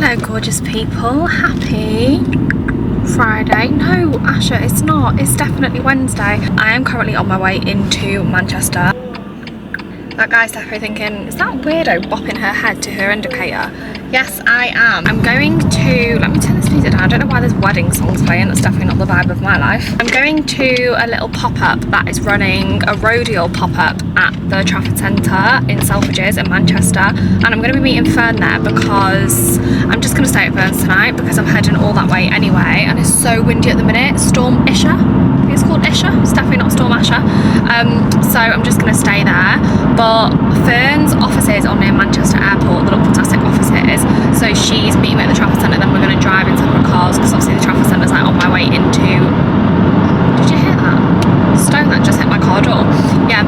Hello gorgeous people, happy Friday. No Asha, it's not, it's definitely Wednesday. I am currently on my way into Manchester. That guy's definitely thinking, is that weirdo bopping her head to her indicator? Yes, I am. I'm going to, let me turn this music down. I don't know why there's wedding songs playing. That's definitely not the vibe of my life. I'm going to a little pop-up that is running, a radial pop-up at the Trafford Centre in Selfridges in Manchester. And I'm going to be meeting Fern there because I'm just going to stay at Fern's tonight because I'm heading all that way anyway. And it's so windy at the minute. Storm Isha. I think it's called Isha. It's definitely not Storm Asha. So I'm just going to stay there. But Fern's offices are near Manchester Airport. They look fantastic offices. So she's meeting me at the Trafford Centre, then we're going to drive into our cars because obviously the Trafford Centre's like on my way into... Did you hear that? Stone that just hit my car door. Yeah,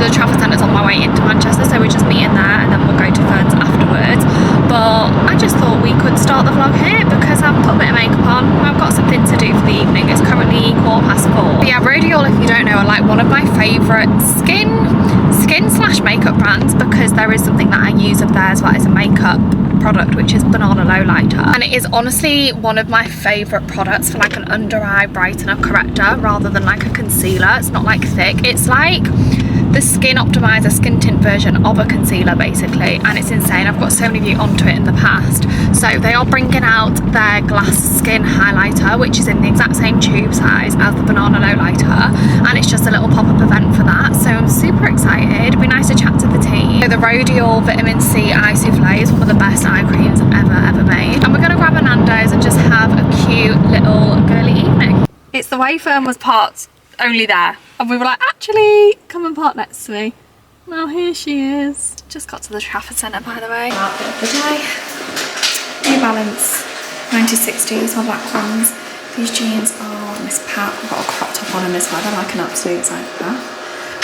the Trafford Centre's on my way into Manchester, so we're just meeting there and then we'll go to Fern's afterwards. But I just thought we could start the vlog here because I've put a bit of makeup on. I've got something to do for the evening. It's currently 4:15. But yeah, Radial, if you don't know, are like one of my favourite skin/makeup brands because there is something that I use of theirs that is a makeup product, which is Banana Lowlighter, and it is honestly one of my favourite products for like an under eye brightener corrector rather than like a concealer. It's not like thick, it's like the skin optimizer, skin tint version of a concealer basically, and it's insane. I've got so many of you onto it in the past. So they are bringing out their glass skin highlighter, which is in the exact same tube size as the Banana Lowlighter, and it's just a little pop-up event for that, so I'm super excited. It'd be nice to chat to the team. So the Radial Vitamin C Eye Souffle is one of the best eye creams I've ever made, and we're gonna grab a Nando's and just have a cute little girly evening. It's the way Fern was parked only there, and we were like, actually come and park next to me. Well, here she is. Just got to the Trafford Centre, by the way. Outfit of the day. New Balance 1960s, my black ones. These jeans are Miss Pat. I've got a crop top on in this weather, like an absolute psychopath.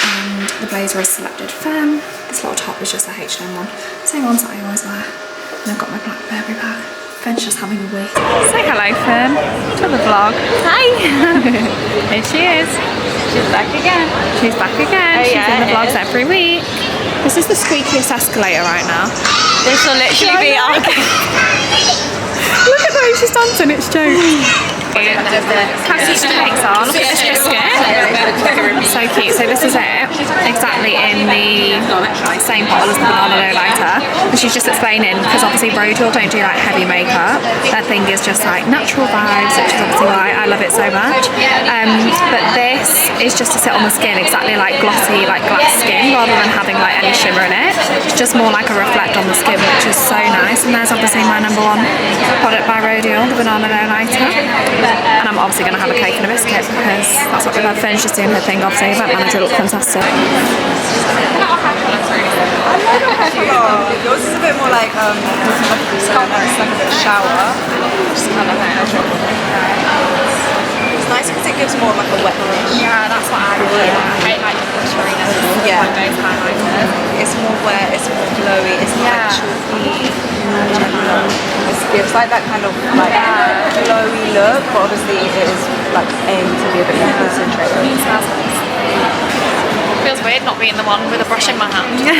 And the blazer is Selected Femme. This little top is just a H&M one. Same ones that I always wear. And I've got my black Burberry bag. Fern's just having a wee. Say hello, Fern, to the vlog. Hi! Here she is. She's back again. She's back again. She's in the vlogs every week. This is the squeakiest escalator right now. This will literally be our... Look at the way she's dancing, it's jokes. Cassie cakes on. Look at this biscuit. So cute. So this is it, exactly in the same bottle as the Banana Lowlighter. And she's just explaining, because obviously Radial don't do like heavy makeup. Their thing is just like natural vibes, which is obviously why I love it so much. But this is just to sit on the skin, exactly like glossy, like glass skin, rather than having like any shimmer in it. It's just more like a reflect on the skin, which is so nice. And there's obviously my #1 product by Radial, the Banana Lowlighter. And I'm obviously going to have a cake and a biscuit because that's what we love. Fern's just doing her thing, obviously. Event manager looks fantastic. I love it. Yours is a bit more like it's like a bit shower. Just kind of it's nice because it gives more like a wet finish. Yeah, that's what I really like. I hate like the glitteryness. Yeah. Those highlighters. It's more wet, it's more glowy, it's not like chalky. It's like that kind of like glowy look, but obviously it is like aimed to be a bit more concentrated. It smells nice. Feels weird not being the one with a brush in my hand. There's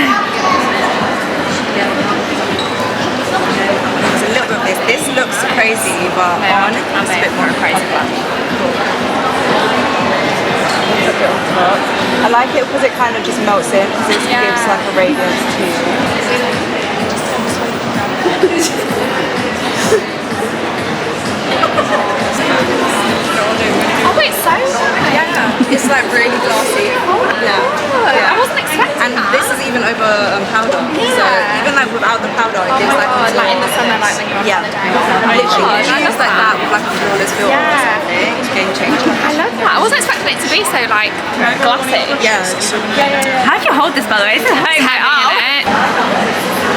a little bit of this. This looks crazy, but on it's a bit more crazy. I like it because it kind of just melts in, because it gives like a radiance too. Oh, it's so nice. Yeah, it's like really glossy. I wasn't expecting and that. this is even over powder, so even like without the powder, it gives like like in the summer, like when you're on the day. literally, it's like that with like a flawless feel. Yeah. It's a game changer. I love that. I wasn't expecting it to be so like glassy. Yeah. How do you hold this, by the way? This is It's heavy, isn't it?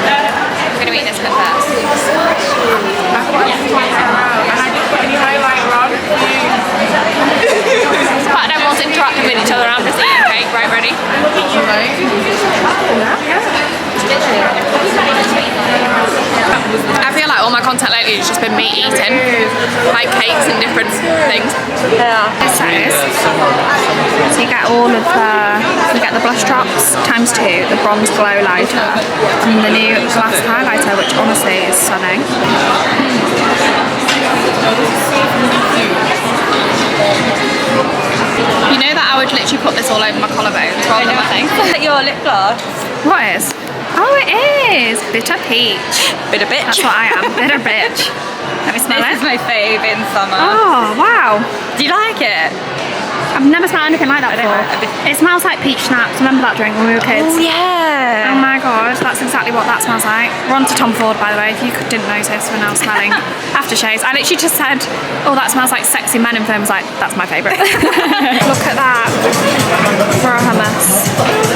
I'm going to eat this bit first. But everyone's interacting with each other. I'm just eating cake. Right, ready? I feel like all all my content lately has just been me eating, like cakes and different things. Yeah. This says, so you get all of the, you get the blush drops ×2, the bronze glow lighter, and the new glass highlighter, which honestly is stunning. You know that I would literally put this all over my collarbones rather than my thing. Is that your lip gloss? What is? Oh, it is! Bitter peach. Bitter bitch. That's what I am, bitter bitch. Let me smell This it. is my fave in summer. Oh, wow. Do you like it? I've never smelled anything like that before. It smells like peach schnapps. Remember that drink when we were kids? Oh yeah. Oh my god, that's exactly what that smells like. We're on to Tom Ford, by the way, if you didn't notice, we're now smelling aftershaves. I literally just said, oh, that smells like sexy men in films. Like, that's my favourite. Look at that. For a hummus.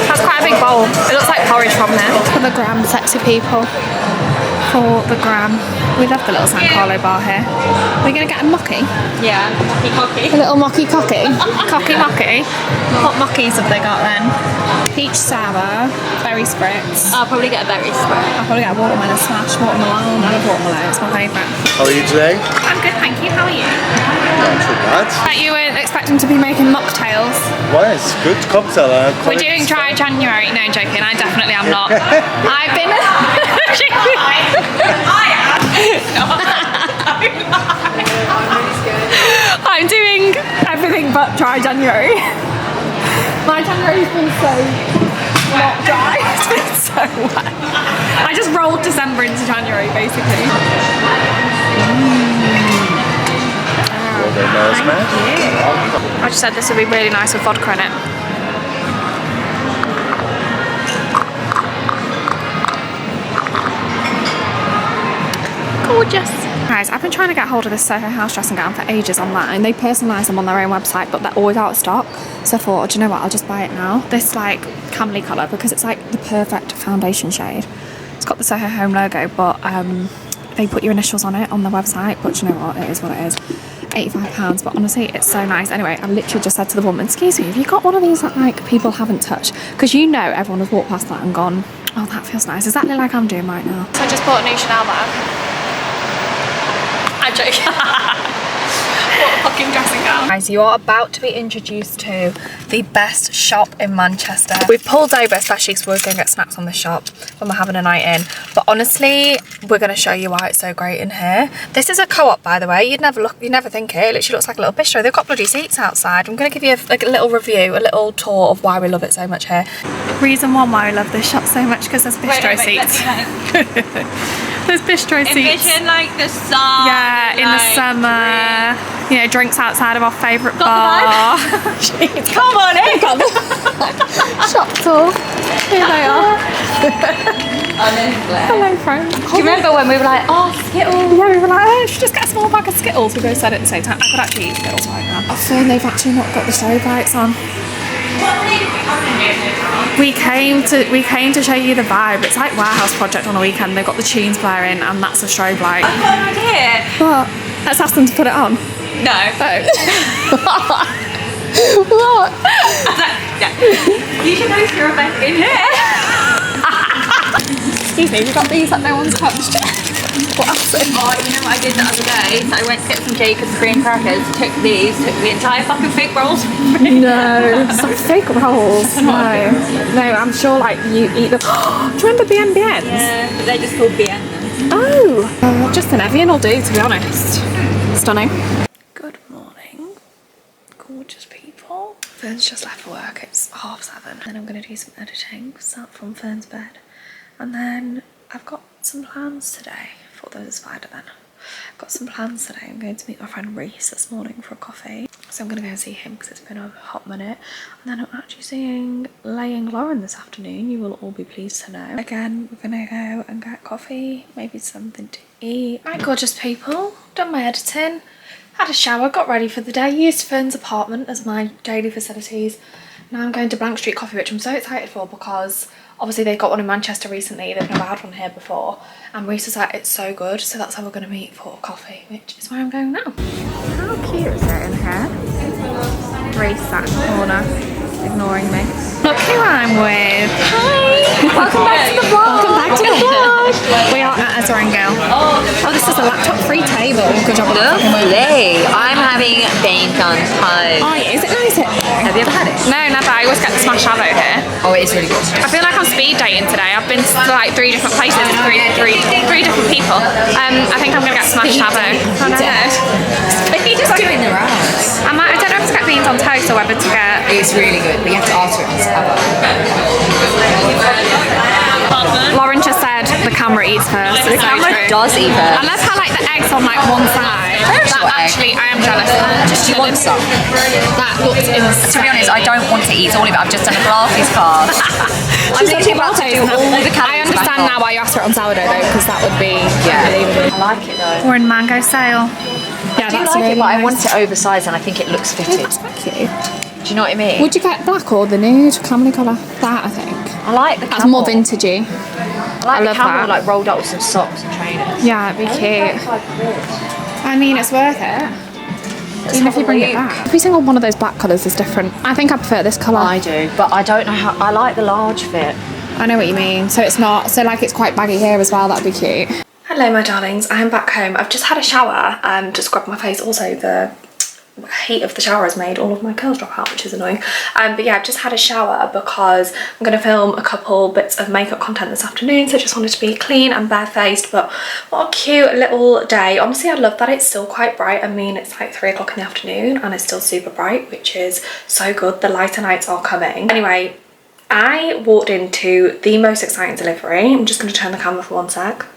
That's quite a big bowl. It looks like porridge from here. For the gram, sexy people. For the gram. We love the little San Carlo bar here. We're going to get a mocky. Yeah. Cocky. A little mocky cocky. Cocky mocky. What mockies have they got then? Peach sour, berry spritz. I'll probably get a berry spread. I'll probably get a watermelon smash, watermelon. I love watermelon, it's my favourite. How are you today? I'm good, thank you. How are you? Not too bad. Bet you weren't expecting to be making mocktails. Why? It's good cocktail. We're doing dry January. No, I'm joking. I definitely am not. I've been. I'm doing everything but dry January. My January's been so not dry. It's been so wet. I just rolled December into January basically. Very nice, man. I just said this would be really nice with vodka in it. Gorgeous. Guys, I've been trying to get hold of this Soho house dressing gown for ages online. They personalise them on their own website, but they're always out of stock. So I thought, oh, do you know what? I'll just buy it now. This like camely colour, because it's like the perfect foundation shade. It's got the Soho Home logo, but they put your initials on it on the website. But do you know what? It is what it is. £85, but honestly, it's so nice. Anyway, I literally just said to the woman, excuse me, have you got one of these that like people haven't touched? Because you know everyone has walked past that and gone, oh, that feels nice. Exactly like I'm doing right now. So I just bought a new Chanel bag. I'm joking. What a fucking dressing gown. Guys, you are about to be introduced to the best shop in Manchester. We've pulled over, especially because we're going to get snacks on this shop when we're having a night in. But honestly, we're going to show you why it's so great in here. This is a co-op, by the way. You'd never think it. It literally looks like a little bistro. They've got bloody seats outside. I'm going to give you a little review, a little tour of why we love it so much here. Reason one why we love this shop so much, because there's bistro seats. There's bistro seats. Envision like the sun. Yeah, in the summer. You know, drinks outside of our favourite bar. Come on in. Shop tour. Here they are. Honestly. Hello, friends. Do you remember when we were like, oh, Skittles? Yeah, we were like, oh, should just get a small bag of Skittles. We both said it at the same time. I could actually eat Skittles right now. I feel they've actually not got the strobe lights on. We came to show you the vibe. It's like Warehouse Project on a weekend. They've got the tunes blaring and that's a strobe light. I've got an idea. What? Let's ask them to put it on. No. Oh. What? Yeah. You should host your event in here. Excuse me, we've got these that no one's touched. What else? Oh, you know what I did the other day? So I went to get some Jacob's green crackers, took the entire fucking fake rolls. No, some fake rolls. No, I'm sure like you eat them. Do you remember BNBNs? Yeah, but they're just called BN. Oh, just an Evian will do, to be honest. Stunning. Good morning, gorgeous people. Fern's just left for work. It's 7:30. Then I'm going to do some editing, start from Fern's bed, and then I've got some plans today. I thought there was a spider then. I've got some plans today. I'm going to meet my friend Reese this morning for a coffee. So I'm going to go and see him because it's been a hot minute. And then I'm actually seeing Leigh and Lauren this afternoon. You will all be pleased to know. Again, we're going to go and get coffee, maybe something to eat. Right, gorgeous people. Done my editing. Had a shower, got ready for the day. Used Fern's apartment as my daily facilities. Now I'm going to Blank Street Coffee, which I'm so excited for because obviously they got one in Manchester recently. They've never had one here before. And Reese was like, it's so good. So that's how we're going to meet for coffee, which is where I'm going now. How cute is it in here? Reese sat in the corner, ignoring me. Look who I'm with. Hi! Welcome back to the vlog! Welcome back back to the vlog. We are at Ezra and Gale. Oh, this is a laptop-free table. Good job with that. Lovely. I'm having beans on toast. Oh, yeah. Is it nice here? Have you ever had it? No, never. I always get the smashed avo here. Oh, it is really good. I feel like I'm speed dating today. I've been to like 3 different places with three different people. I think I'm gonna get smashed avo. I don't know. But you're just doing the rounds. I don't know if to get beans on toast or whether to get. It's really good, but you have to ask for it on Sabo. Lauren just said the camera eats first. The camera does eat I first. love how like the eggs on like one side. That actually, I am jealous. Do you want some? That looks insane. To be honest, I don't want to eat all of it. I've just done a glasses fast. I'm literally about to do all the calories. I understand now why you asked for it on sourdough though, because that would be unbelievable. I like it though. We're in mango sale. Yeah, I do like it, but I want it oversized and I think it looks fitted. That's quite cute. Do you know what I mean? Would you get black or the nude camel colour? That I think. I like the That's camel. more vintagey. I like the love camel that. like rolled up with some socks and trainers. Yeah, it'd be cute. I mean, it's worth it. Even if you bring it back. Every single one of those black colours is different. I think I prefer this colour. I do, but I don't know how. I like the large fit. I know what you mean. So it's not, so like it's quite baggy here as well. That'd be cute. Hello, my darlings. I am back home. I've just had a shower to scrub my face. Also, the heat of the shower has made all of my curls drop out, which is annoying. But yeah, I've just had a shower because I'm going to film a couple bits of makeup content this afternoon, so just wanted to be clean and barefaced. But what a cute little day. Honestly, I love that it's still quite bright. I mean, it's like 3 o'clock in the afternoon and it's still super bright, which is so good. The lighter nights are coming. Anyway, I walked into the most exciting delivery. I'm just going to turn the camera for 1 sec.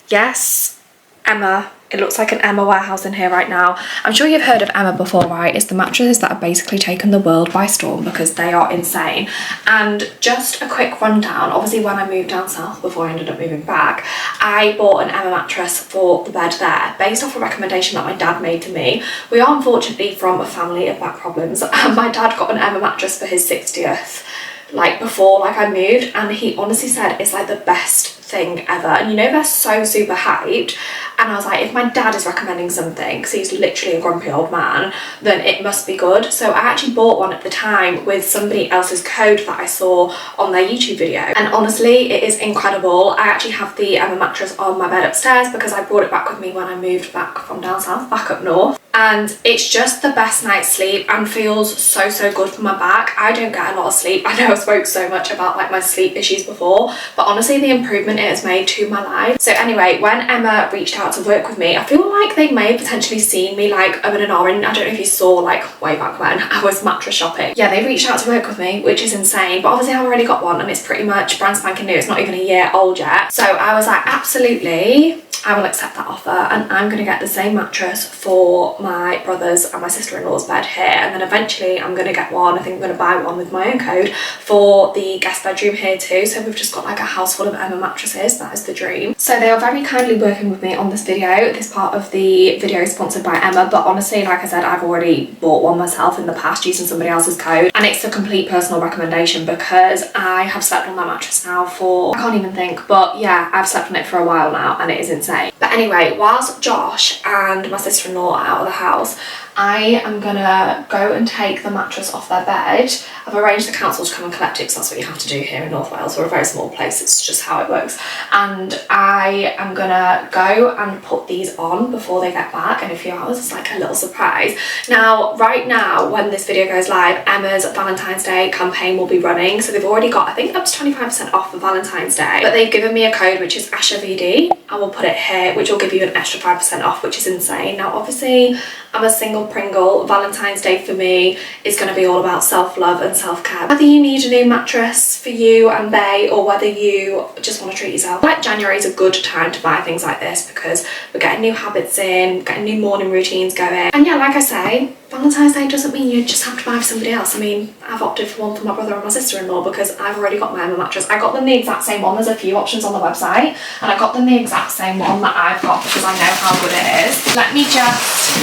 Yes, Emma. It looks like an Emma warehouse in here right now. I'm sure you've heard of Emma before, right? It's the mattresses that have basically taken the world by storm because they are insane. And just a quick rundown, obviously when I moved down south before I ended up moving back, I bought an Emma mattress for the bed there based off a recommendation that my dad made to me. We are unfortunately from a family of back problems, and my dad got an Emma mattress for his 60th, like before I moved, and he honestly said it's like the best thing ever. And you know, they're so super hyped, and I was like, if my dad is recommending something, because he's literally a grumpy old man, then it must be good. So I actually bought one at the time with somebody else's code that I saw on their YouTube video, and honestly it is incredible. I actually have the Emma mattress on my bed upstairs because I brought it back with me when I moved back from down south back up north, and it's just the best night's sleep and feels so good for my back. I don't get a lot of sleep. I know I spoke so much about like my sleep issues before, but honestly the improvement it has made to my life. So anyway, when Emma reached out to work with me, I feel like they may have potentially seen me like and ahhing. I don't know if you saw like way back when I was mattress shopping. Yeah, they reached out to work with me, which is insane, but obviously I've already got one and it's pretty much brand spanking new. It's not even a year old yet. So I was like, absolutely, I will accept that offer, and I'm gonna get the same mattress for my brother's and my sister-in-law's bed here, and then eventually I'm gonna get one. I think I'm gonna buy one with my own code for the guest bedroom here too. So we've just got like a house full of Emma mattresses. That is the dream. So they are very kindly working with me on this video. This part of the video is sponsored by Emma, but honestly, like I said, I've already bought one myself in the past using somebody else's code, and it's a complete personal recommendation because I have slept on that mattress now for, I can't even think, but yeah, I've slept on it for a while now and it is insane. But anyway, whilst Josh and my sister-in-law are out of the house, I am gonna go and take the mattress off their bed. I've arranged the council to come and collect it because that's what you have to do here in North Wales. We're a very small place, it's just how it works. And I am gonna go and put these on before they get back in a few hours. It's like a little surprise. Now, right now, when this video goes live, Emma's Valentine's Day campaign will be running. So they've already got, I think, up to 25% off for Valentine's Day. But they've given me a code, which is AshaVD. I will put it here, which will give you an extra 5% off, which is insane. Now, obviously, I'm a single Pringle. Valentine's Day for me is going to be all about self-love and self-care. Whether you need a new mattress for you and Bay, or whether you just want to treat yourself, like January is a good time to buy things like this because we're getting new habits in, getting new morning routines going. And yeah, like I say, Valentine's Day doesn't mean you just have to buy for somebody else. I mean, I've opted for one for my brother and my sister-in-law because I've already got my Emma mattress. I got them the exact same one. There's a few options on the website, and I got them the exact same one that I've got because I know how good it is. Let me just,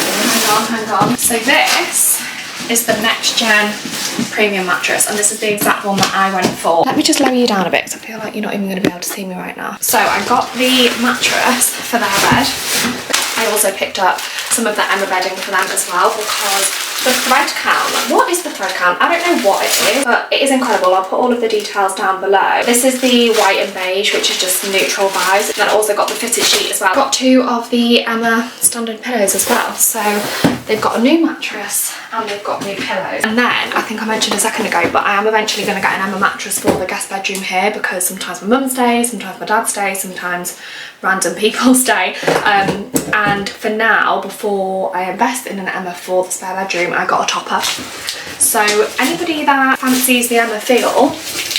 hang on. So this is the next gen premium mattress, and this is the exact one that I went for. Let me just lower you down a bit because I feel like you're not even going to be able to see me right now. So I got the mattress for their bed. I also picked up some of the Emma bedding for them as well, because the thread count, what is the thread count? I don't know what it is, but it is incredible. I'll put all of the details down below. This is the white and beige, which is just neutral vibes. And then also got the fitted sheet as well. Got 2 of the Emma standard pillows as well. So they've got a new mattress and they've got new pillows. And then, I think I mentioned a second ago, but I am eventually going to get an Emma mattress for the guest bedroom here, because sometimes my mum stays, sometimes my dad stays, sometimes random people stay. And for now, before I invest in an Emma for the spare bedroom, I got a topper. So anybody that fancies the Emma feel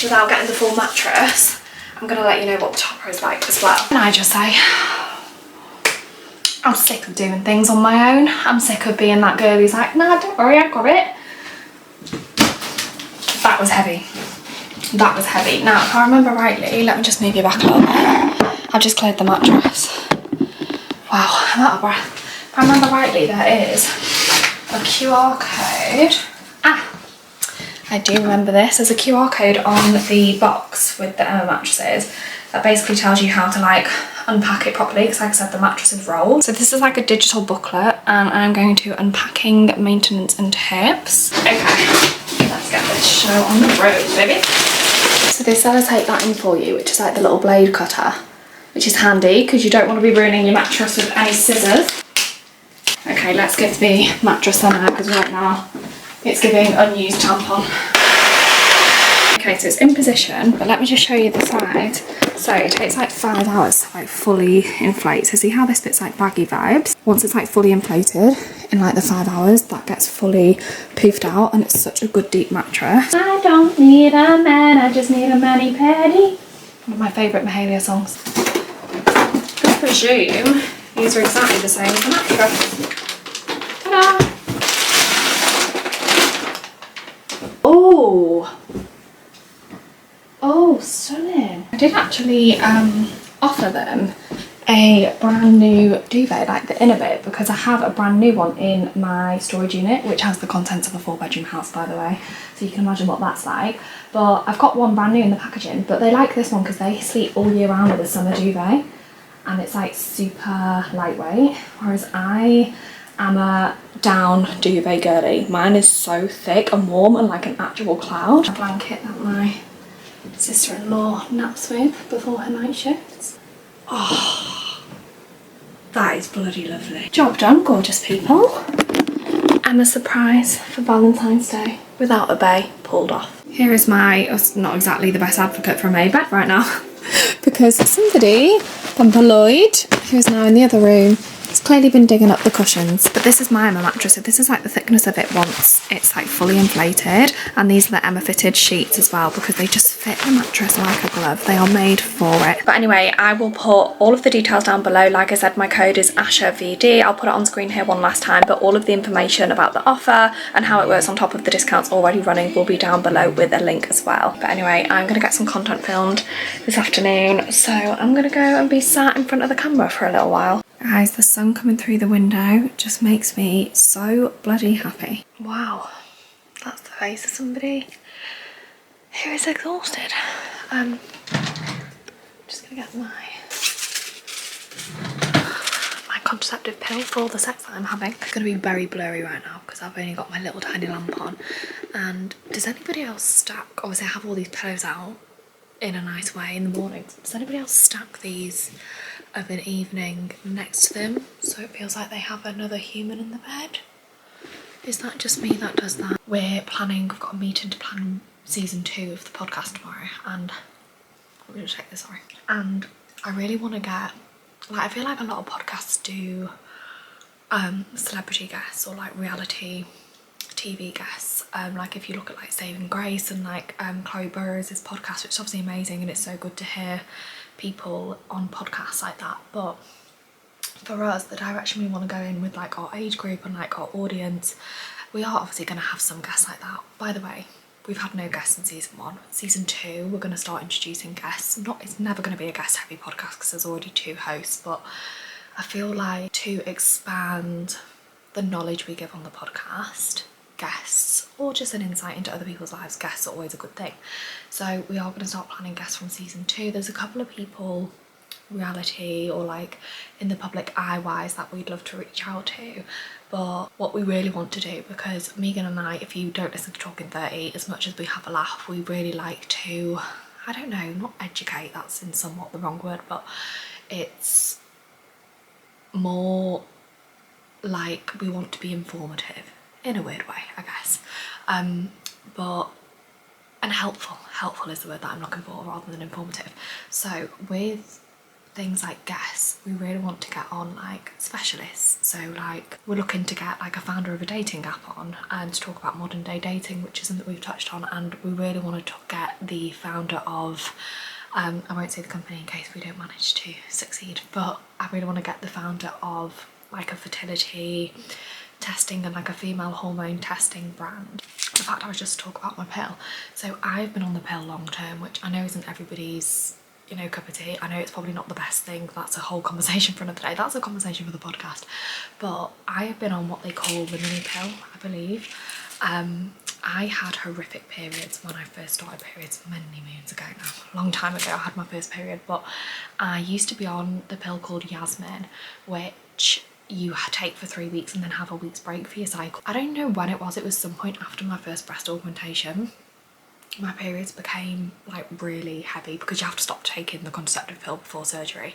without getting the full mattress, I'm going to let you know what the topper is like as well. And I just say, I'm sick of doing things on my own. I'm sick of being that girl who's like, nah, don't worry, I got it. That was heavy. That was heavy. Now, if I remember rightly, let me just move you back up. I've just cleared the mattress. Wow, I'm out of breath. If I remember rightly, there is a QR code. I do remember this. There's a QR code on the box with the Emma mattresses that basically tells you how to like unpack it properly, because like I said, the mattress is rolled. So this is like a digital booklet, and I'm going to unpacking, maintenance and tips. Okay, let's get this show on the road, baby. So they sellotape that in for you, which is like the little blade cutter, which is handy because you don't want to be ruining your mattress with any scissors. Okay, let's give the mattress on now, because right now it's giving unused tampon. Okay, so it's in position, but let me just show you the side. So it takes like 5 hours to like fully inflate. So see how this bit's like baggy vibes? Once it's like fully inflated in like the 5 hours, that gets fully poofed out, and it's such a good deep mattress. I don't need a man, I just need a mani-pedi. One of my favourite Mahalia songs. I presume these are exactly the same as the mattress. Ta-da! Oh! Oh, stunning. I did actually offer them a brand new duvet, like the inner bit, because I have a brand new one in my storage unit, which has the contents of a 4-bedroom house, by the way, so you can imagine what that's like. But I've got one brand new in the packaging, but they like this one because they sleep all year round with a summer duvet, and it's like super lightweight, whereas I am a down duvet girly. Mine is so thick and warm and like an actual cloud. A blanket that my sister-in-law naps with before her night shifts. Oh, that is bloody lovely. Job done, gorgeous people. Emma surprise for Valentine's Day without a bay pulled off. Here is my, not exactly the best advocate for a made bed right now, because somebody, Bumper Lloyd, who's now in the other room, it's clearly been digging up the cushions. But this is my Emma mattress, so this is like the thickness of it once it's like fully inflated. And these are the Emma fitted sheets as well, because they just fit the mattress like a glove. They are made for it. But anyway, I will put all of the details down below. Like I said, my code is ASHAVD. I'll put it on screen here one last time, but all of the information about the offer and how it works on top of the discounts already running will be down below with a link as well. But anyway, I'm gonna get some content filmed this afternoon, so I'm gonna go and be sat in front of the camera for a little while. Guys, the sun coming through the window just makes me so bloody happy. Wow, that's the face of somebody who is exhausted. Just gonna get my contraceptive pill for all the sex that I'm having. It's gonna be very blurry right now because I've only got my little tiny lamp on. And does anybody else stack, obviously I have all these pillows out in a nice way in the mornings. Does anybody else stack these of an evening next to them so it feels like they have another human in the bed? Is that just me that does that? We're planning, we've got a meeting to plan season 2 of the podcast tomorrow, and I'm gonna check this, sorry. And I really want to get, like, I feel like a lot of podcasts do celebrity guests or like reality TV guests. Like if you look at like Saving Grace and like Chloe Burrows' podcast, which is obviously amazing, and it's so good to hear people on podcasts like that. But for us, the direction we want to go in with like our age group and like our audience, we are obviously going to have some guests like that. By the way, we've had no guests in season 1. Season 2, we're going to start introducing guests. It's never going to be a guest heavy podcast because there's already 2 hosts, but I feel like to expand the knowledge we give on the podcast, guests, or just an insight into other people's lives, guests are always a good thing. So we are going to start planning guests from season 2. There's a couple of people reality or like in the public eye wise that we'd love to reach out to. But what we really want to do, because Megan and I, if you don't listen to Talking 30, as much as we have a laugh, we really like to, I don't know, not educate, that's in somewhat the wrong word, but it's more like we want to be informative in a weird way, I guess, and helpful is the word that I'm looking for rather than informative. So with things like guests, we really want to get on like specialists. So like we're looking to get like a founder of a dating app on and to talk about modern day dating, which is something we've touched on, and we really want to get the founder of I won't say the company in case we don't manage to succeed, but I really want to get the founder of like a fertility testing and like a female hormone testing brand. In fact, I was just talking about my pill. So I've been on the pill long term, which I know isn't everybody's, you know, cup of tea. I know it's probably not the best thing. That's a whole conversation for another day. That's a conversation for the podcast. But I have been on what they call the mini pill, I believe. I had horrific periods when I first started periods many moons ago now. A long time ago I had my first period, but I used to be on the pill called Yasmin, which you take for 3 weeks and then have a week's break for your cycle. I don't know when it was some point after my first breast augmentation. My periods became like really heavy because you have to stop taking the contraceptive pill before surgery.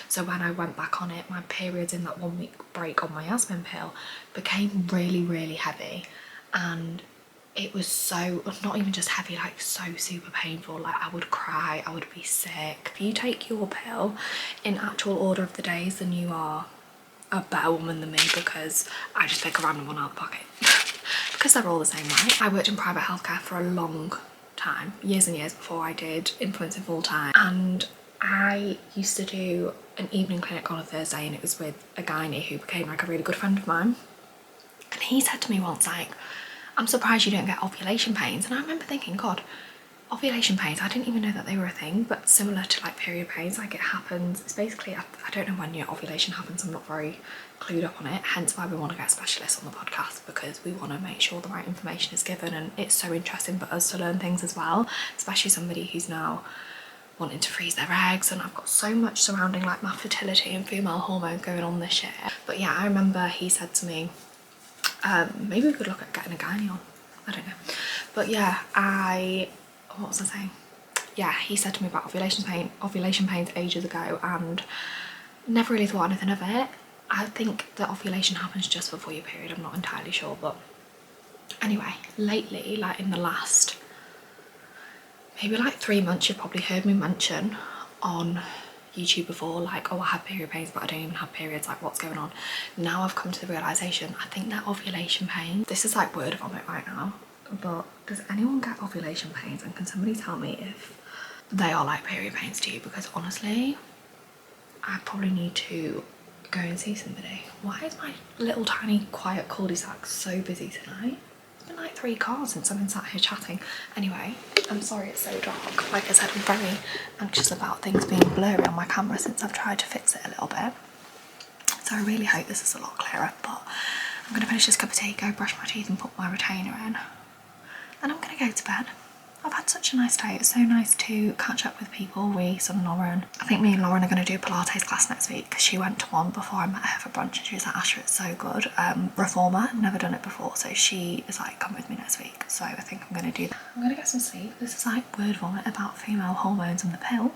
So when I went back on it, my periods in that 1 week break on my Yasmin pill became really heavy, and it was so, not even just heavy, like so super painful. Like I would cry, I would be sick. If you take your pill in actual order of the days, then you are a better woman than me, because I just take a random one out of the pocket because they're all the same, right? I worked in private healthcare for a long time, years and years before I did influencing full time, and I used to do an evening clinic on a Thursday, and it was with a gynae who became like a really good friend of mine, and he said to me once like, I'm surprised you don't get ovulation pains. And I remember thinking, God, ovulation pains, I didn't even know that they were a thing, but similar to like period pains, like it happens. It's basically, I don't know when your ovulation happens, I'm not very clued up on it, hence why we want to get specialists on the podcast, because we want to make sure the right information is given, and it's so interesting for us to learn things as well, especially somebody who's now wanting to freeze their eggs, and I've got so much surrounding like my fertility and female hormones going on this year. But yeah, I remember he said to me, maybe we could look at getting a gynae on, I don't know. But yeah, what was I saying? Yeah, he said to me about ovulation pains ages ago, and never really thought anything of it. I think that ovulation happens just before your period, I'm not entirely sure, but anyway, lately, like in the last maybe like 3 months, you've probably heard me mention on YouTube before, like, oh, I have period pains but I don't even have periods, like what's going on? Now I've come to the realization, I think that ovulation pain, this is like word vomit right now, but does anyone get ovulation pains, and can somebody tell me if they are like period pains to you? Because honestly, I probably need to go and see somebody. Why is my little tiny quiet cul-de-sac so busy tonight? It's been like 3 cars since I've been sat here chatting. Anyway, I'm sorry it's so dark. Like I said, I'm very anxious about things being blurry on my camera since I've tried to fix it a little bit. So I really hope this is a lot clearer, but I'm gonna finish this cup of tea, go brush my teeth and put my retainer in, and I'm gonna go to bed. I've had such a nice day. It's so nice to catch up with people, Reese and Lauren. I think me and Lauren are going to do a Pilates class next week, because she went to one before I met her for brunch and she was like, Asher, it's so good. Reformer, never done it before, so she is like, come with me next week. So I think I'm going to do that. I'm going to get some sleep. This is like word vomit about female hormones and the pill,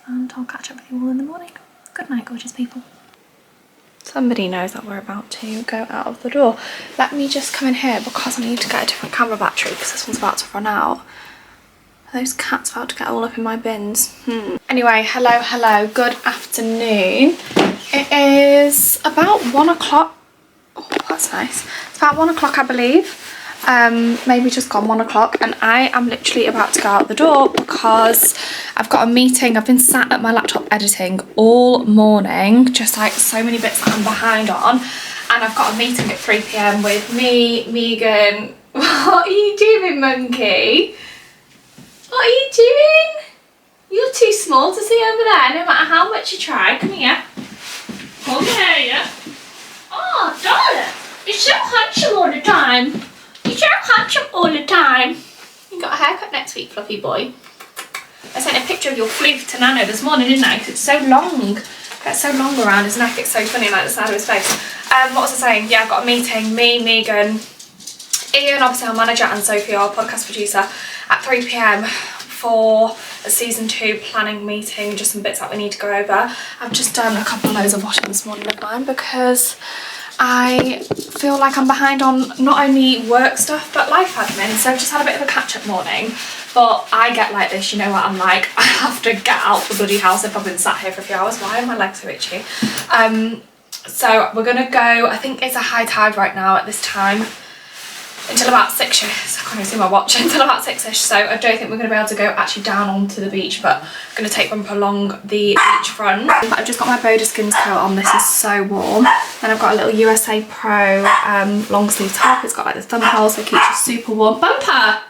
and I'll catch up with you all in the morning. Good night, gorgeous people. Somebody knows that we're about to go out of the door. Let me just come in here because I need to get a different camera battery because this one's about to run out. Those cats about to get all up in my bins. Anyway, hello, good afternoon. It is about 1 o'clock. Oh, that's nice. It's about 1 o'clock, I believe. Maybe just gone 1 o'clock, and I am literally about to go out the door because I've got a meeting. I've been sat at my laptop editing all morning, just like so many bits that I'm behind on, and I've got a meeting at 3 PM with me, Megan. What are you doing, monkey? What are you doing? You're too small to see over there, no matter how much you try. Come here. Come here. Oh, darling. You're so handsome all the time. You're so handsome all the time. You got a haircut next week, fluffy boy. I sent a picture of your floof to Nano this morning, didn't I? Because it's so long. It gets so long around his neck. It's so funny, like the side of his face. What was I saying? Yeah, I've got a meeting. Me, Megan, Ian, obviously our manager, and Sophie, our podcast producer, at 3 p.m. for a season 2 planning meeting. Just some bits that we need to go over. I've just done a couple of loads of washing this morning of mine because I feel like I'm behind on not only work stuff but life admin. So I've just had a bit of a catch-up morning. But I get like this, you know what I'm like, I have to get out the bloody house if I've been sat here for a few hours. Why are my legs so itchy? So we're gonna go, I think it's a high tide right now at this time, until about 6ish. I can't even see my watch, until about 6ish. So I don't think we're gonna be able to go actually down onto the beach, but I'm gonna take Bumper along the beach front. But I've just got my Boda Skins coat on, this is so warm. Then I've got a little USA Pro long sleeve top. It's got like the thumb holes, so it keeps you super warm. Bumper!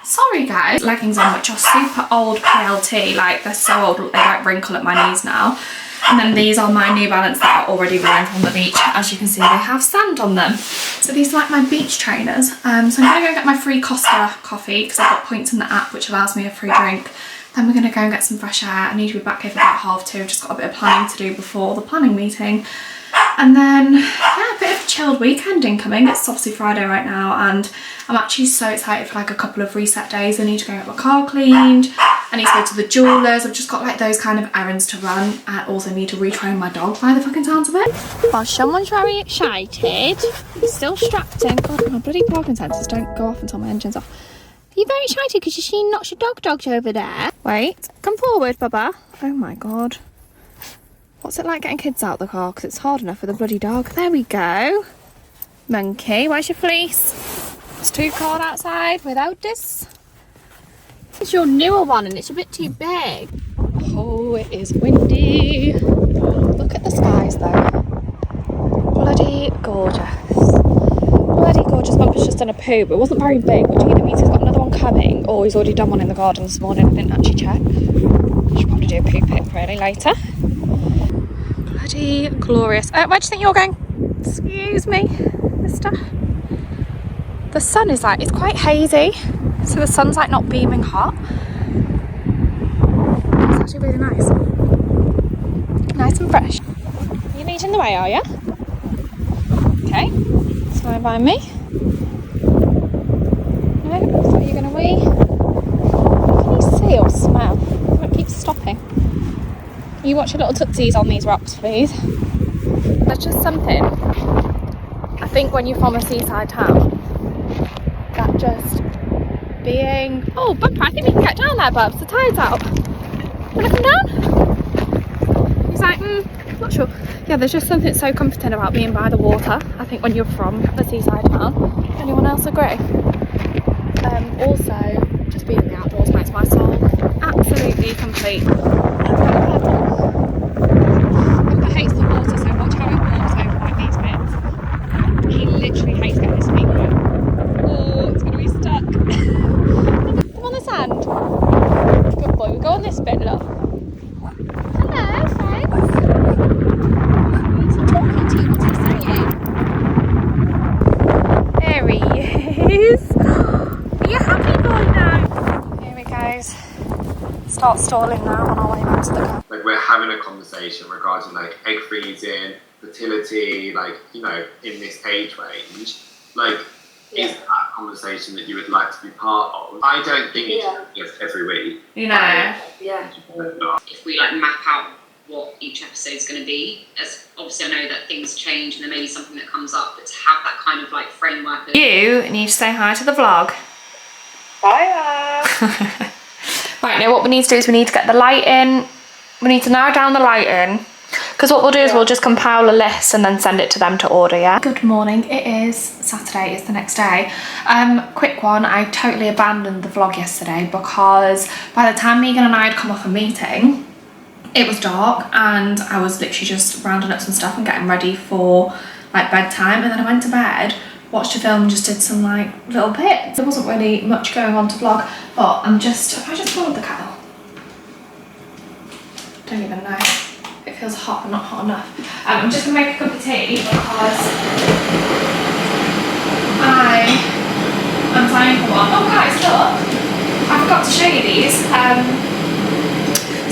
Sorry guys. Leggings on, which are super old PLT, like they're so old they like wrinkle at my knees now. And then these are my New Balance that are already worn from the beach. As you can see, they have sand on them. So these are like my beach trainers. So I'm gonna go get my free Costa coffee because I've got points in the app which allows me a free drink. Then we're gonna go and get some fresh air. I need to be back here for about 2:30. I've just got a bit of planning to do before the planning meeting. And then, yeah, a bit of a chilled weekend incoming. It's obviously Friday right now and I'm actually so excited for like a couple of reset days. I need to go get my car cleaned. I need to go to the jewellers. I've just got like those kind of errands to run. I also need to retrain my dog by the fucking sounds of it. Well, someone's very excited. He's still strapped in. God, my bloody parking sensors don't go off until my engine's off. Are you very excited because you've seen lots of dogs over there? Wait, come forward, Bubba. Oh my God. What's it like getting kids out of the car? Because it's hard enough with a bloody dog. There we go. Monkey, where's your fleece? It's too cold outside without this. It's your newer one and it's a bit too big. Oh, it is windy. Look at the skies though. Bloody gorgeous. Bloody gorgeous. Bumper's just done a poo, but it wasn't very big, which either means he's got another one coming or he's already done one in the garden this morning. I didn't actually check. I should probably do a poo pic really later. Bloody glorious. Where do you think you're going? Excuse me, mister. The sun is like, it's quite hazy. So the sun's like not beaming hot. It's actually really nice. Nice and fresh. You're leading the way, are you? Okay. Stand by me. No, looks like you're gonna wee. Can you see or smell? It keeps stopping. You watch your little tootsies on these rocks, please. There's just something, I think, when you're from a seaside town, that just being... Oh, Bumper, I think we can get down there, Bubs. The tide's out. Wanna come down? He's like, not sure. Yeah, there's just something so comforting about being by the water, I think, when you're from a seaside town. Anyone else agree? Also, just being in the outdoors makes my soul absolutely complete. Bumper hates the water, so watch how he walks over like these bits. He literally hates getting his feet wet. Oh, it's going to be stuck. Come on the sand. Good boy, we go on this bit, look. Hello, friends. What's he talking to you? What's he saying? There he is. Are you happy boy now? Here he goes. Start stalling now on our way back to the car. Like, we're having a conversation regarding like egg freezing, fertility, like, you know, in this age range. Like, is that a conversation that you would like to be part of? I don't think it's every week. You know. Yeah. If we like map out what each episode is going to be, as obviously I know that things change and there may be something that comes up, but to have that kind of like framework of... You need to say hi to the vlog. Bye. Right, now what we need to do is we need to get the lighting. We need to narrow down the lighting. Because what we'll do is we'll just compile a list and then send it to them to order, yeah? Good morning. It is Saturday, it's the next day. Quick one, I totally abandoned the vlog yesterday because by the time Megan and I had come off a meeting, it was dark and I was literally just rounding up some stuff and getting ready for like bedtime, and then I went to bed, watched a film and just did some like little bits. There wasn't really much going on to vlog, but have I just boiled the kettle? Don't even know. It feels hot but not hot enough. I'm just gonna make a cup of tea because I am planning for one. Oh guys, look! I forgot to show you these.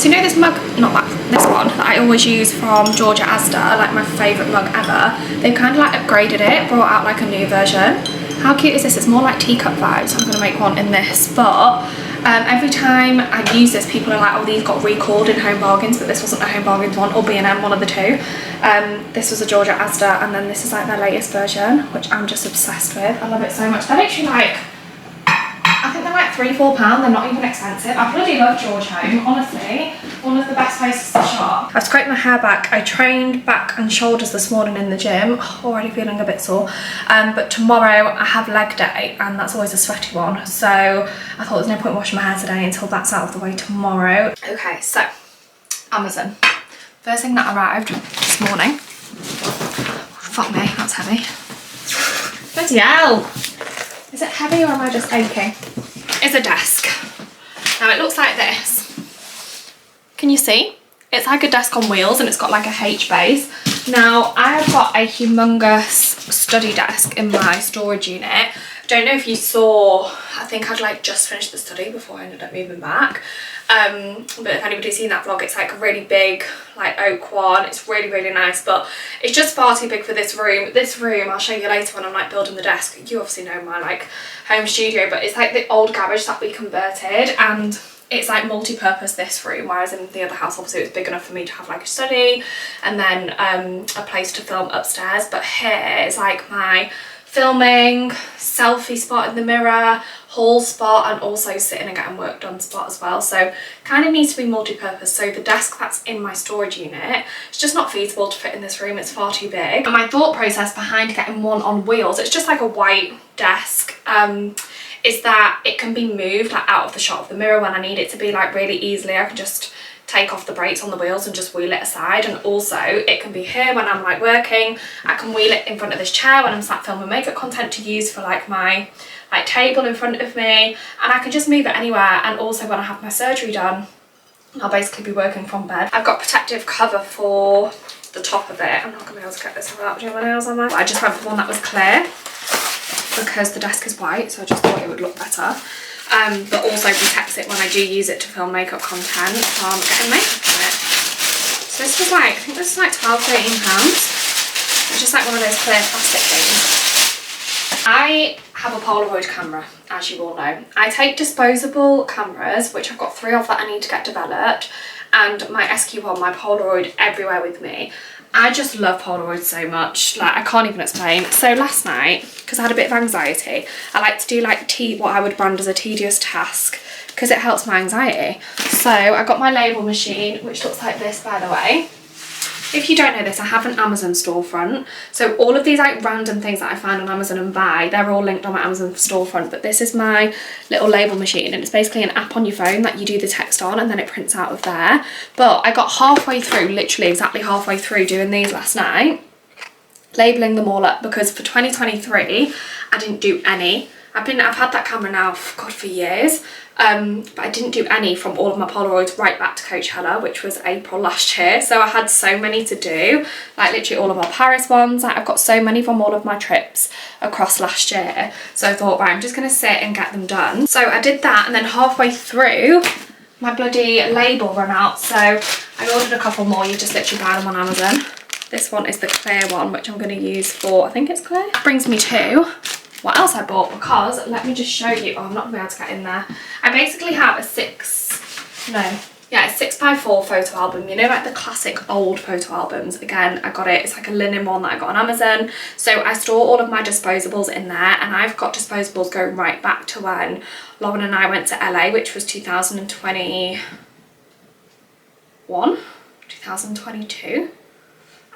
So you know this mug, not that, this one that I always use from Georgia Asda, like my favourite mug ever. They've kind of like upgraded it, brought out like a new version. How cute is this? It's more like teacup vibes. I'm gonna make one in this, but every time I use this, people are like, oh, these got recalled in Home Bargains, but this wasn't a Home Bargains one, or B&M, one of the two. This was a Georgia Asda, and then this is like their latest version, which I'm just obsessed with. I love it so much. They're literally like, I think they're like £3-4, they're not even expensive. I bloody love George Home, honestly. One of the best places to shop. I've scraped my hair back. I trained back and shoulders this morning in the gym. Already feeling a bit sore. But tomorrow I have leg day, and that's always a sweaty one. So I thought there's no point washing my hair today until that's out of the way tomorrow. Okay, so Amazon. First thing that arrived this morning. Fuck me, that's heavy. Bloody hell. Is it heavy or am I just aching? It's a desk. Now it looks like this. Can you see? It's like a desk on wheels, and it's got like a H base. Now I've got a humongous study desk in my storage unit. Don't know if you saw, I think I'd like just finished the study before I ended up moving back. But if anybody's seen that vlog, it's like a really big like oak one. It's really, really nice, but it's just far too big for this room. This room, I'll show you later when I'm like building the desk. You obviously know my like home studio, but it's like the old garage that we converted, and it's like multi-purpose, this room, whereas in the other house obviously it was big enough for me to have like a study and then a place to film upstairs. But here is like my filming, selfie spot in the mirror, haul spot, and also sitting and getting work done spot as well. So kind of needs to be multi-purpose. So the desk that's in my storage unit, it's just not feasible to fit in this room. It's far too big. And my thought process behind getting one on wheels, it's just like a white desk, is that it can be moved like out of the shot of the mirror when I need it to be, like really easily. I can just take off the brakes on the wheels and just wheel it aside, and also it can be here when I'm like working. I can wheel it in front of this chair when I'm sat filming makeup content to use for like my like table in front of me, and I can just move it anywhere. And also when I have my surgery done, I'll basically be working from bed. I've got protective cover for the top of it. I'm not gonna be able to get this without doing my nails on there. I just went for one that was clear because the desk is white, so I just thought it would look better. But also protects it when I do use it to film makeup content from getting makeup on it. So this was like, I think this is like £12-13. It's just like one of those clear plastic things. I have a Polaroid camera, as you all know. I take disposable cameras, which I've got 3 of that I need to get developed, and my SQ1, my Polaroid, everywhere with me. I just love Polaroid so much, like I can't even explain. So last night, because I had a bit of anxiety, I like to do like what I would brand as a tedious task, because it helps my anxiety. So I got my label machine, which looks like this, by the way. If you don't know this, I have an Amazon storefront. So all of these like random things that I find on Amazon and buy, they're all linked on my Amazon storefront. But this is my little label machine, and it's basically an app on your phone that you do the text on, and then it prints out of there. But I got halfway through, literally exactly halfway through doing these last night, labeling them all up, because for 2023 I didn't do any. I've had that camera now for years, but I didn't do any from all of my Polaroids right back to Coachella, which was April last year. So I had so many to do, like literally all of our Paris ones. Like I've got so many from all of my trips across last year. So I thought, right, I'm just gonna sit and get them done. So I did that, and then halfway through my bloody label ran out. So I ordered a couple more. You just literally buy them on Amazon. This one is the clear one, which I'm gonna use for, I think it's clear. That brings me to what else I bought, because let me just show you. Oh, I'm not gonna be able to get in there. I basically have a 6x4 photo album. You know, like the classic old photo albums. Again, I got it. It's like a linen one that I got on Amazon. So I store all of my disposables in there, and I've got disposables going right back to when Lauren and I went to LA, which was 2021, 2022.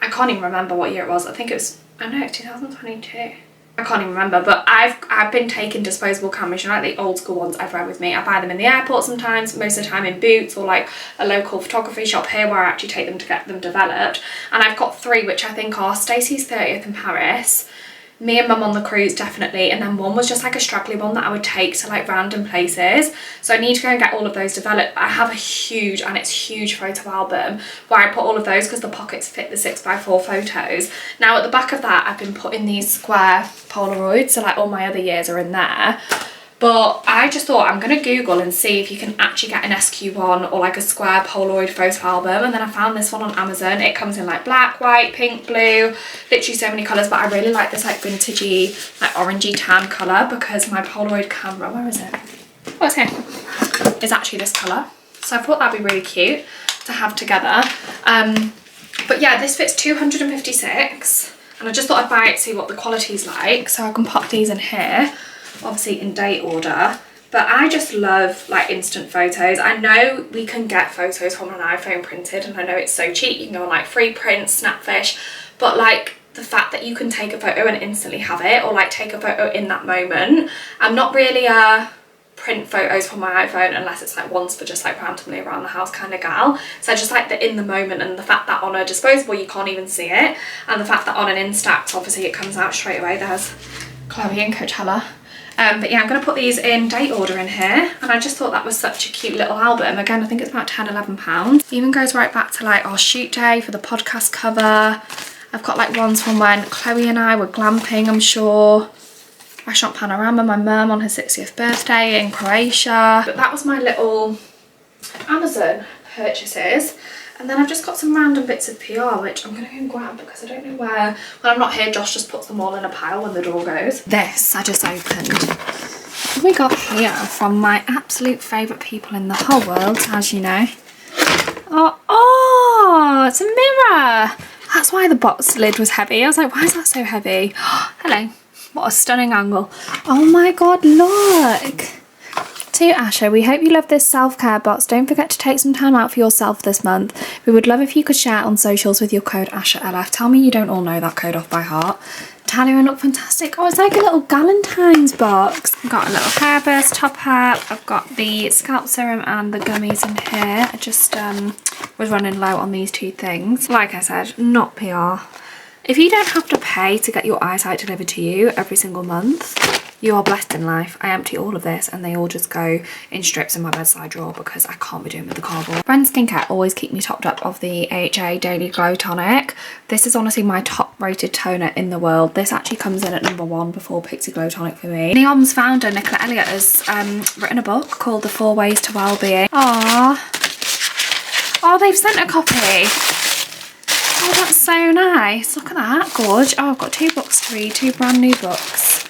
I can't even remember what year it was. I think it was, I don't know, 2022. I can't even remember, but I've been taking disposable cameras, you know, like the old school ones everywhere with me. I buy them in the airport sometimes, most of the time in Boots or like a local photography shop here where I actually take them to get them developed. And I've got 3 which I think are Stacey's 30th in Paris, me and Mum on the cruise definitely, and then one was just like a straggly one that I would take to like random places. So I need to go and get all of those developed. I have a huge, and it's huge, photo album where I put all of those because the pockets fit the 6x4 photos. Now at the back of that I've been putting these square Polaroids, so like all my other years are in there. But I just thought I'm going to Google and see if you can actually get an SQ1 or like a square Polaroid photo album. And then I found this one on Amazon. It comes in like black, white, pink, blue, literally so many colours. But I really like this like vintagey, like orangey tan colour because my Polaroid camera, where is it? Oh, it's here. It's actually this colour. So I thought that'd be really cute to have together. But yeah, this fits 256. And I just thought I'd buy it to see what the quality's like. So I can pop these in here, obviously in date order. But I just love like instant photos. I know we can get photos from an iPhone printed, and I know it's so cheap. You can go on like Free Print, Snapfish, but like the fact that you can take a photo and instantly have it, or like take a photo in that moment. I'm not really a print photos from my iPhone unless it's like once for just like randomly around the house kind of gal. So I just like the in the moment, and the fact that on a disposable you can't even see it, and the fact that on an Instax obviously it comes out straight away. There's Chloe and Coachella. But yeah, I'm going to put these in date order in here, and I just thought that was such a cute little album. Again, I think it's about £10–11. Even goes right back to like our shoot day for the podcast cover. I've got like ones from when Chloe and I were glamping, I'm sure. Restaurant Panorama, my mum on her 60th birthday in Croatia. But that was my little Amazon purchases. And then I've just got some random bits of PR, which I'm going to go and grab because I don't know where. When I'm not here, Josh just puts them all in a pile when the door goes. This I just opened. What have we got here from my absolute favourite people in the whole world, as you know? Oh, it's a mirror. That's why the box lid was heavy. I was like, why is that so heavy? Hello. What a stunning angle. Oh my god, look. To Asha, we hope you love this self-care box. Don't forget to take some time out for yourself this month. We would love if you could share it on socials with your code ASHALF. Tell me you don't all know that code off by heart. Talia and look fantastic. Oh, it's like a little Galentine's box. I've got a little hairburst top up. I've got the scalp serum and the gummies in here. I just was running low on these two things. Like I said, not PR. If you don't have to pay to get your eyesight delivered to you every single month, you are blessed in life. I empty all of this and they all just go in strips in my bedside drawer because I can't be doing with the cardboard. Friends Skincare always keep me topped up of the AHA Daily Glow Tonic. This is honestly my top rated toner in the world. This actually comes in at #1 before Pixie Glow Tonic for me. Neom's founder Nicola Elliott has written a book called The 4 Ways to Wellbeing. Aww. Oh, they've sent a copy. Oh, that's so nice. Look at that, gorge. Oh, I've got 2 books to read, 2 brand new books.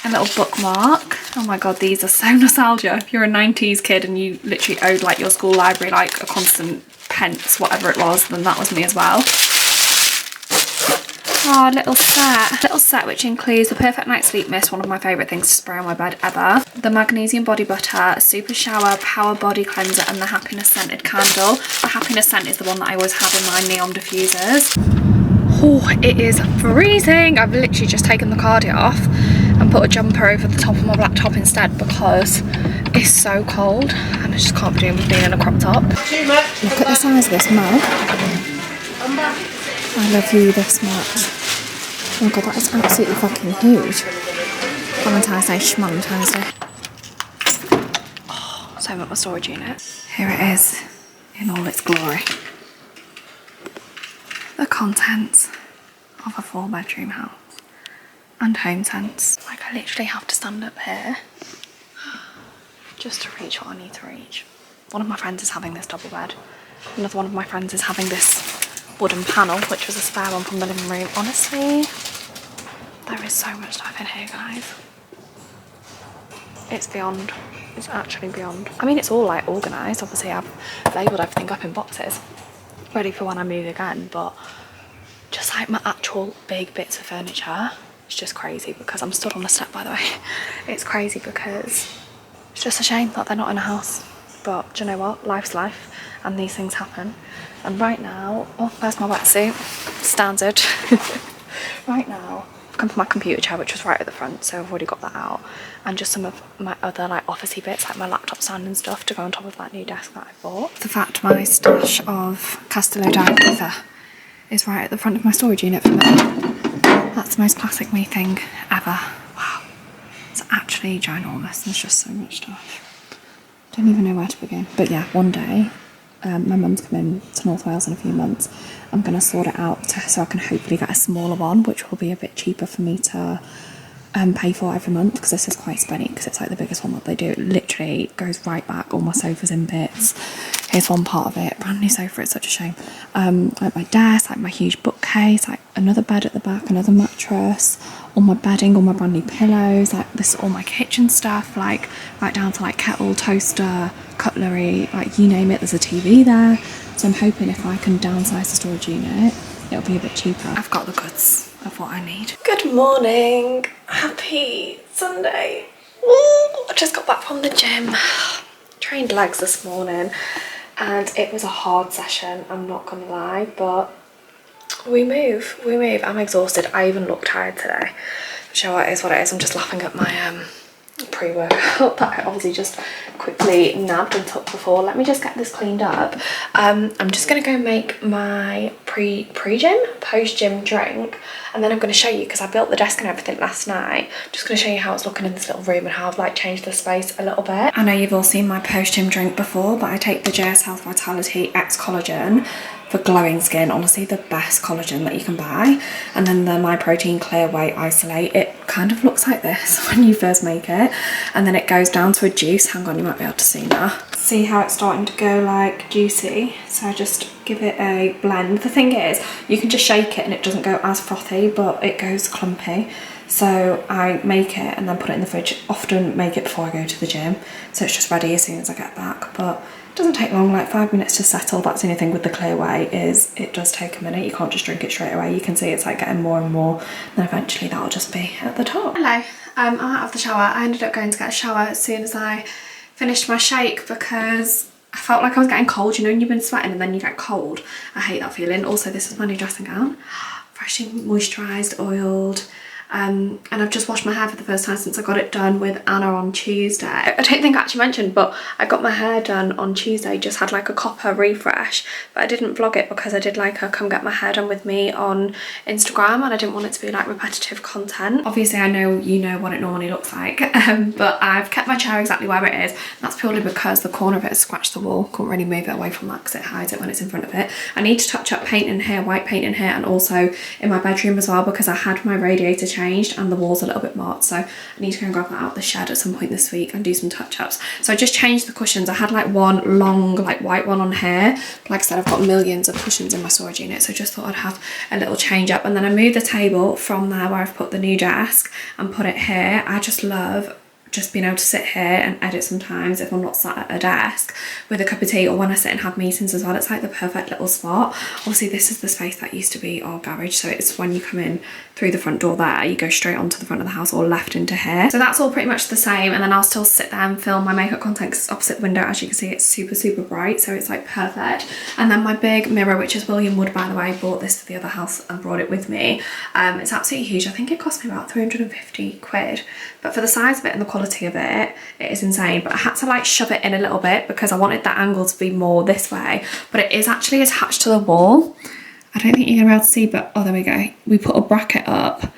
A little bookmark. Oh my god, these are so nostalgia. If you're a 90s kid and you literally owed like your school library like a constant pence, whatever it was, then that was me as well. Oh, little set which includes the Perfect Night Sleep Mist, one of my favourite things to spray on my bed ever, the Magnesium Body Butter, a Super Shower Power Body Cleanser, and the Happiness Scented Candle. The Happiness Scent is the one that I always have in my neon diffusers. Oh, it is freezing. I've literally just taken the cardigan off and put a jumper over the top of my black top instead because it's so cold and I just can't be doing with being in a crop top. Look at the size of this mug. I love you this much. Oh my god, that is absolutely fucking huge. Valentine's Day, Schmalentine's Day. Oh, so I'm at my storage unit. Here it is in all its glory. The contents of a 4-bedroom house. And home sense. Like I literally have to stand up here just to reach what I need to reach. One of my friends is having this double bed. Another one of my friends is having this wooden panel, which was a spare one from the living room. Honestly, there is so much stuff in here, guys. It's beyond. It's actually beyond. I mean, it's all like organised. Obviously, I've labelled everything up in boxes, ready for when I move again, but just like my actual big bits of furniture, it's just crazy because I'm stood on the step, by the way. It's crazy because it's just a shame that they're not in a house. But do you know what? Life's life and these things happen. And right now, oh, there's my wetsuit, standard. Right now, I've come for my computer chair, which was right at the front, so I've already got that out. And just some of my other like officey bits, like my laptop stand and stuff to go on top of that new desk that I bought. The fact my stash of Castello Diet Ether is right at the front of my storage unit for me. That's the most classic me thing ever. Wow. It's actually ginormous. There's just so much stuff. Don't even know where to begin. But yeah, one day, my mum's coming to North Wales in a few months. I'm going to sort it out so I can hopefully get a smaller one, which will be a bit cheaper for me to pay for every month, because this is quite spenny because it's like the biggest one that they do. It literally goes right back. All my sofa's in bits. Here's one part of it. Brand new sofa, it's such a shame. Like my desk, like my huge bookcase, like another bed at the back, another mattress, all my bedding, all my brand new pillows, like this is all my kitchen stuff, like right down to like kettle, toaster, cutlery, like you name it, there's a TV there. So I'm hoping if I can downsize the storage unit, it'll be a bit cheaper. I've got the goods of what I need. Good morning. Happy Sunday. Woo! I just got back from the gym. Trained legs this morning and it was a hard session, I'm not gonna lie, but we move. I'm exhausted. I even look tired today. Sure, it is what it is. I'm just laughing at my pre-workout that I obviously just quickly nabbed and took before. Let me just get this cleaned up. I'm just gonna go make my pre-gym, post-gym drink, and then I'm gonna show you, because I built the desk and everything last night, I'm just gonna show you how it's looking in this little room and how I've like changed the space a little bit. I know you've all seen my post-gym drink before, but I take the JS Health Vitality X Collagen for glowing skin. Honestly, the best collagen that you can buy. And then the My Protein Clear Whey Isolate. It kind of looks like this when you first make it, and then it goes down to a juice. Hang on, you might be able to see now. See how it's starting to go like juicy? So I just give it a blend. The thing is, you can just shake it and it doesn't go as frothy, but it goes clumpy. So I make it and then put it in the fridge. Often make it before I go to the gym, so it's just ready as soon as I get back. But it doesn't take long, like 5 minutes to settle. That's the only thing with the clear whey, is it does take a minute. You can't just drink it straight away. You can see it's like getting more and more, then eventually that'll just be at the top. Hello, I'm out of the shower. I ended up going to get a shower as soon as I finished my shake because I felt like I was getting cold. You know when you've been sweating and then you get cold? I hate that feeling. Also, this is my new dressing gown. Freshly moisturised, oiled. And I've just washed my hair for the first time since I got it done with Anna on Tuesday. I don't think I actually mentioned, but I got my hair done on Tuesday, just had like a copper refresh, but I didn't vlog it because I did like a come get my hair done with me on Instagram, and I didn't want it to be like repetitive content. Obviously I know you know what it normally looks like, but I've kept my chair exactly where it is. That's purely because the corner of it has scratched the wall. Couldn't really move it away from that because it hides it when it's in front of it. I need to touch up paint in here, white paint in here, and also in my bedroom as well, because I had my radiator changed and the walls a little bit marked, so I need to go and grab that out of the shed at some point this week and do some touch-ups. So I just changed the cushions. I had like one long like white one on here. Like I said, I've got millions of cushions in my storage unit, so I just thought I'd have a little change up. And then I moved the table from there where I've put the new desk and put it here. I just love just being able to sit here and edit sometimes if I'm not sat at a desk with a cup of tea, or when I sit and have meetings as well. It's like the perfect little spot. Obviously this is the space that used to be our garage, so it's when you come in through the front door there, you go straight onto the front of the house or left into here. So that's all pretty much the same, and then I'll still sit there and film my makeup content because it's opposite the window. As you can see, it's super bright, so it's like perfect. And then my big mirror, which is William Wood, by the way, I bought this for the other house and brought it with me. It's absolutely huge. I think it cost me about 350 quid, but for the size of it and the quality of it, it is insane. But I had to like shove it in a little bit because I wanted that angle to be more this way, but it is actually attached to the wall. I don't think you're gonna be able to see, but oh, there we go. We put a bracket up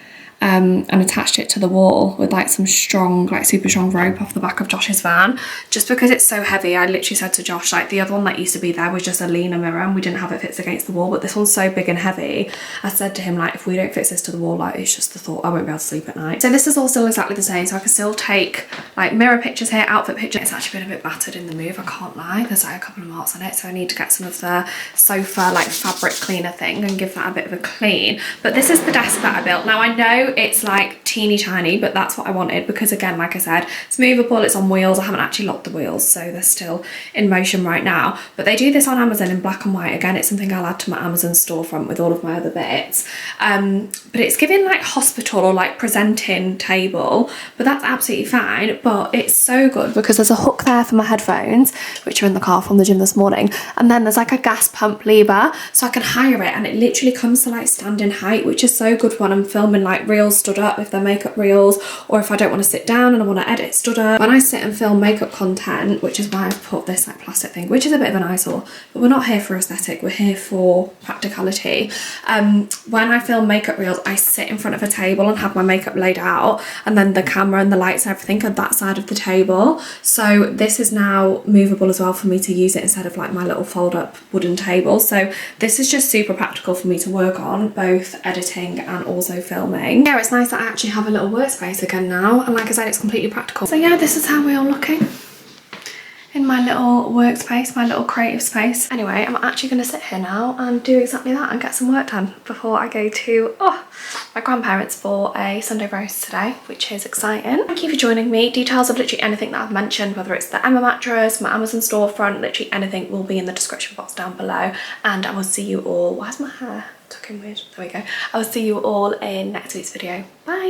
and attached it to the wall with like some strong, like super strong rope off the back of Josh's van, just because it's so heavy. I literally said to Josh, like the other one that used to be there was just a leaner mirror and we didn't have it fixed against the wall, but this one's so big and heavy. I said to him, like, if we don't fix this to the wall, like it's just the thought I won't be able to sleep at night. So this is all still exactly the same, so I can still take like mirror pictures here, outfit pictures. It's actually been a bit battered in the move, I can't lie. There's like a couple of marks on it, so I need to get some of the sofa like fabric cleaner thing and give that a bit of a clean. But this is the desk that I built. Now I know it's like teeny tiny, but that's what I wanted because, again, like I said, it's movable, it's on wheels. I haven't actually locked the wheels, so they're still in motion right now, but they do this on Amazon in black and white. Again, it's something I'll add to my Amazon storefront with all of my other bits, but it's giving like hospital or like presenting table, but that's absolutely fine. But it's so good because there's a hook there for my headphones, which are in the car from the gym this morning, and then there's like a gas pump lever, so I can hire it, and it literally comes to like standing height, which is so good when I'm filming like reels stood up, if they're makeup reels, or if I don't want to sit down and I want to edit stood up. When I sit and film makeup content, which is why I've put this like plastic thing, which is a bit of an eyesore, but we're not here for aesthetic, we're here for practicality. When I film makeup reels, I sit in front of a table and have my makeup laid out, and then the camera and the lights and everything are that side of the table. So this is now movable as well for me to use it instead of like my little fold up wooden table. So this is just super practical for me to work on, both editing and also filming. Yeah, it's nice that I actually actually have a little workspace again now, and like I said, it's completely practical. So yeah, this is how we are looking in my little workspace, my little creative space. Anyway, I'm actually going to sit here now and do exactly that and get some work done before I go to my grandparents for a Sunday roast today, which is exciting. Thank you for joining me. Details of literally anything that I've mentioned, whether it's the Emma Mattress, my Amazon storefront, literally anything will be in the description box down below. And I will see you all, why is my hair tucking weird? There we go. I will see you all in next week's video. Bye.